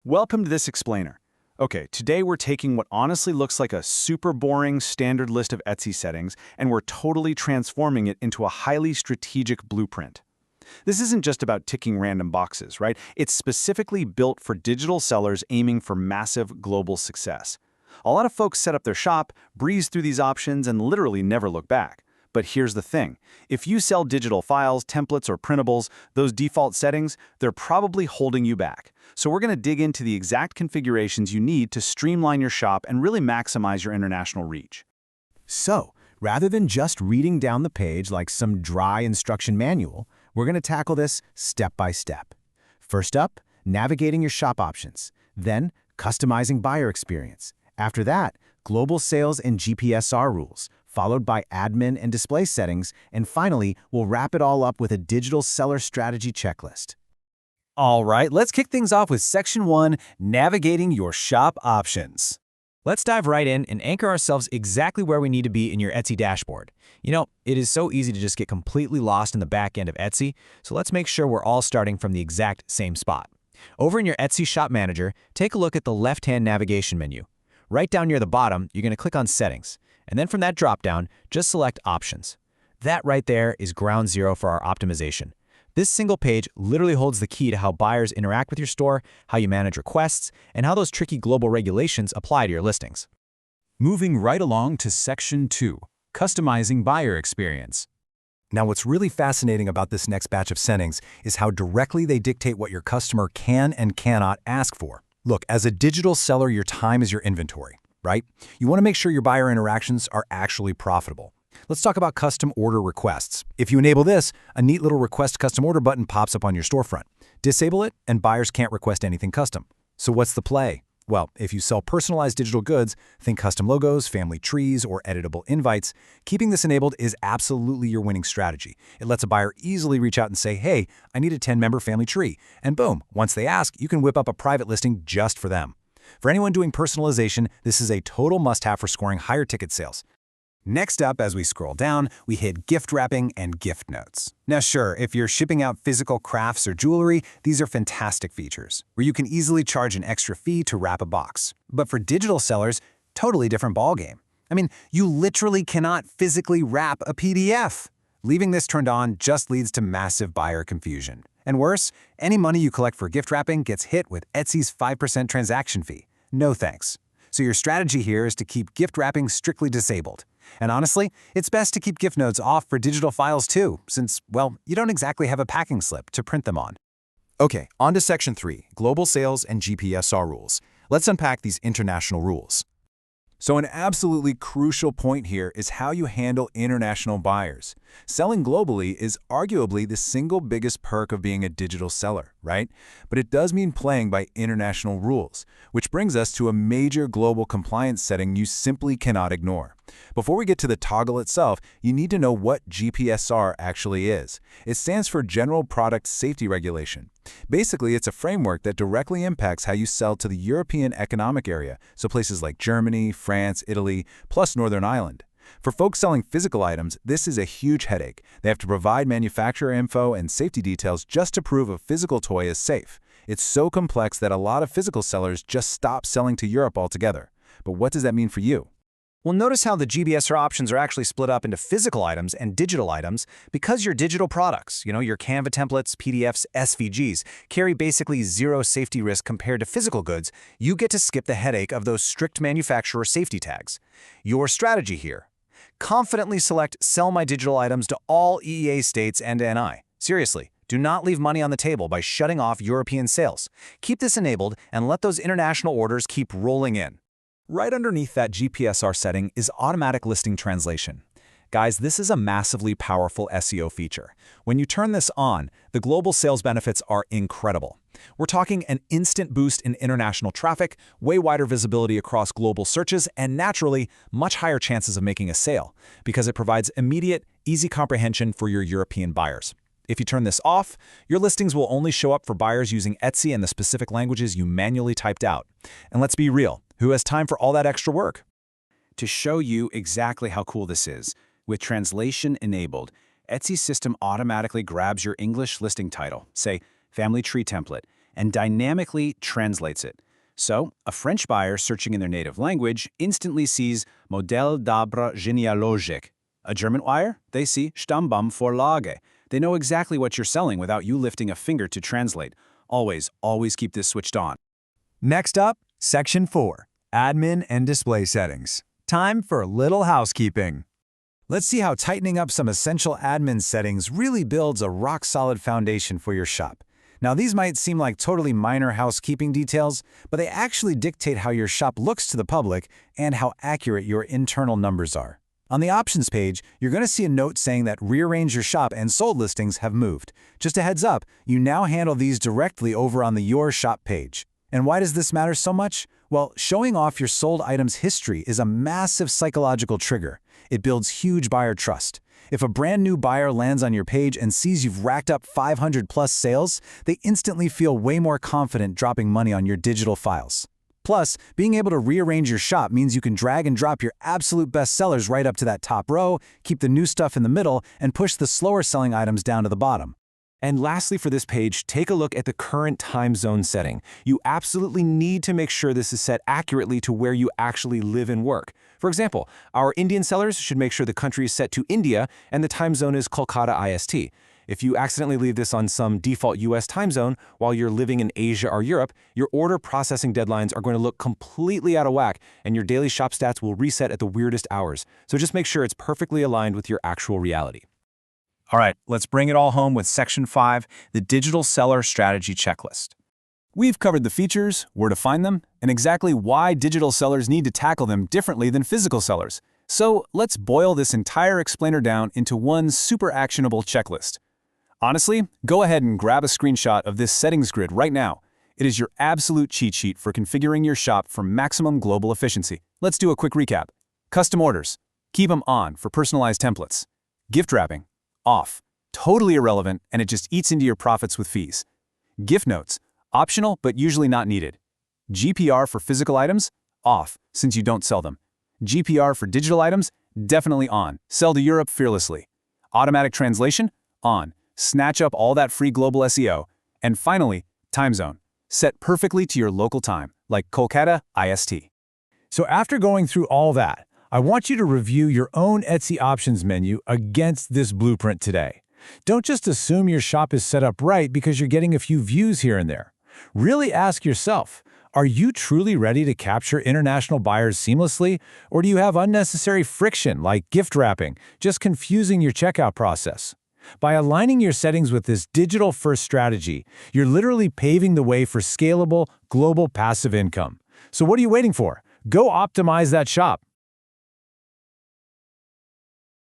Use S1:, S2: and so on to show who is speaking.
S1: Welcome to this explainer. Okay, today we're taking what honestly looks like a super boring standard list of Etsy settings, and we're totally transforming it into a highly strategic blueprint. This isn't just about ticking random boxes, right? It's specifically built for digital sellers aiming for massive global success. A lot of folks set up their shop, breeze through these options, and literally never look back. But here's the thing. If you sell digital files, templates, or printables, those default settings, they're probably holding you back. So we're going to dig into the exact configurations you need to streamline your shop and really maximize your international reach.
S2: So, rather than just reading down the page like some dry instruction manual, we're going to tackle this step by step. First up, navigating your shop options. Then, customizing buyer experience. After that, global sales and GPSR rules, followed by admin and display settings, and finally, we'll wrap it all up with a digital seller strategy checklist.
S3: All right, let's kick things off with Section 1, Navigating Your Shop Options. Let's dive right in and anchor ourselves exactly where we need to be in your Etsy dashboard. You know, it is so easy to just get completely lost in the back end of Etsy, so let's make sure we're all starting from the exact same spot. Over in your Etsy Shop Manager, take a look at the left-hand navigation menu. Right down near the bottom, you're going to click on Settings, and then from that drop-down, just select Options. That right there is ground zero for our optimization. This single page literally holds the key to how buyers interact with your store, how you manage requests, and how those tricky global regulations apply to your listings.
S4: Moving right along to Section 2, Customizing Buyer Experience.
S5: Now, what's really fascinating about this next batch of settings is how directly they dictate what your customer can and cannot ask for. Look, as a digital seller, your time is your inventory, right? You want to make sure your buyer interactions are actually profitable. Let's talk about custom order requests. If you enable this, a neat little Request Custom Order button pops up on your storefront. Disable it, and buyers can't request anything custom. So what's the play? Well, if you sell personalized digital goods, think custom logos, family trees, or editable invites, keeping this enabled is absolutely your winning strategy. It lets a buyer easily reach out and say, hey, I need a 10-member family tree. And boom, once they ask, you can whip up a private listing just for them. For anyone doing personalization, this is a total must-have for scoring higher ticket sales. Next up, as we scroll down, we hit gift wrapping and gift notes. Now sure, if you're shipping out physical crafts or jewelry, these are fantastic features, where you can easily charge an extra fee to wrap a box. But for digital sellers, totally different ballgame. I mean, you literally cannot physically wrap a PDF. Leaving this turned on just leads to massive buyer confusion. And worse, any money you collect for gift wrapping gets hit with Etsy's 5% transaction fee. No thanks. So your strategy here is to keep gift wrapping strictly disabled. And honestly, it's best to keep gift notes off for digital files too, since, well, you don't exactly have a packing slip to print them on. Okay, on to Section 3, Global Sales and GPSR Rules. Let's unpack these international rules.
S4: So an absolutely crucial point here is how you handle international buyers. Selling globally is arguably the single biggest perk of being a digital seller, right? But it does mean playing by international rules, which brings us to a major global compliance setting you simply cannot ignore. Before we get to the toggle itself, you need to know what GPSR actually is. It stands for General Product Safety Regulation. Basically, it's a framework that directly impacts how you sell to the European Economic Area, so places like Germany, France, Italy, plus Northern Ireland. For folks selling physical items, this is a huge headache. They have to provide manufacturer info and safety details just to prove a physical toy is safe. It's so complex that a lot of physical sellers just stop selling to Europe altogether. But what does that mean for you?
S3: Well, notice how the GPSR options are actually split up into physical items and digital items because your digital products, your Canva templates, PDFs, SVGs, carry basically zero safety risk compared to physical goods. You get to skip the headache of those strict manufacturer safety tags. Your strategy here: confidently select Sell My Digital Items to all EEA states and NI. Seriously, do not leave money on the table by shutting off European sales. Keep this enabled and let those international orders keep rolling in.
S1: Right underneath that GPSR setting is Automatic Listing Translation. Guys, this is a massively powerful SEO feature. When you turn this on, the global sales benefits are incredible. We're talking an instant boost in international traffic, way wider visibility across global searches, and naturally, much higher chances of making a sale, because it provides immediate, easy comprehension for your European buyers. If you turn this off, your listings will only show up for buyers using Etsy and the specific languages you manually typed out. And let's be real, who has time for all that extra work? To show you exactly how cool this is, with translation enabled, Etsy's system automatically grabs your English listing title, say, Family Tree Template,
S3: and dynamically translates it. So, a French buyer searching in their native language instantly sees Modell d'arbre généalogique. A German buyer, they see Stammbaumvorlage. They know exactly what you're selling without you lifting a finger to translate. Always keep this switched on.
S5: Next up, Section 4, Admin and Display Settings. Time for a little housekeeping. Let's see how tightening up some essential admin settings really builds a rock-solid foundation for your shop. Now, these might seem like totally minor housekeeping details, but they actually dictate how your shop looks to the public and how accurate your internal numbers are. On the options page, you're going to see a note saying that Rearrange Your Shop and Sold listings have moved. Just a heads up, you now handle these directly over on the Your Shop page. And why does this matter so much? Well, showing off your sold items history is a massive psychological trigger. It builds huge buyer trust. If a brand new buyer lands on your page and sees you've racked up 500 plus sales, they instantly feel way more confident dropping money on your digital files. Plus, being able to rearrange your shop means you can drag and drop your absolute best sellers right up to that top row, keep the new stuff in the middle, and push the slower selling items down to the bottom.
S1: And lastly for this page, take a look at the current time zone setting. You absolutely need to make sure this is set accurately to where you actually live and work. For example, our Indian sellers should make sure the country is set to India and the time zone is Kolkata IST. If you accidentally leave this on some default US time zone while you're living in Asia or Europe, your order processing deadlines are going to look completely out of whack and your daily shop stats will reset at the weirdest hours. So just make sure it's perfectly aligned with your actual reality. All right, let's bring it all home with Section 5, the Digital Seller Strategy Checklist. We've covered the features, where to find them, and exactly why digital sellers need to tackle them differently than physical sellers. So let's boil this entire explainer down into one super actionable checklist. Honestly, go ahead and grab a screenshot of this settings grid right now. It is your absolute cheat sheet for configuring your shop for maximum global efficiency. Let's do a quick recap. Custom orders. Keep them on for personalized templates. Gift wrapping. Off. Totally irrelevant, and it just eats into your profits with fees. Gift notes. Optional, but usually not needed. GPR for physical items? Off, since you don't sell them. GPR for digital items? Definitely on. Sell to Europe fearlessly. Automatic translation? On. Snatch up all that free global SEO. And finally, time zone. Set perfectly to your local time, like Kolkata IST.
S5: So after going through all that, I want you to review your own Etsy options menu against this blueprint today. Don't just assume your shop is set up right because you're getting a few views here and there. Really ask yourself, are you truly ready to capture international buyers seamlessly, or do you have unnecessary friction like gift wrapping, just confusing your checkout process? By aligning your settings with this digital-first strategy, you're literally paving the way for scalable, global passive income. So what are you waiting for? Go optimize that shop.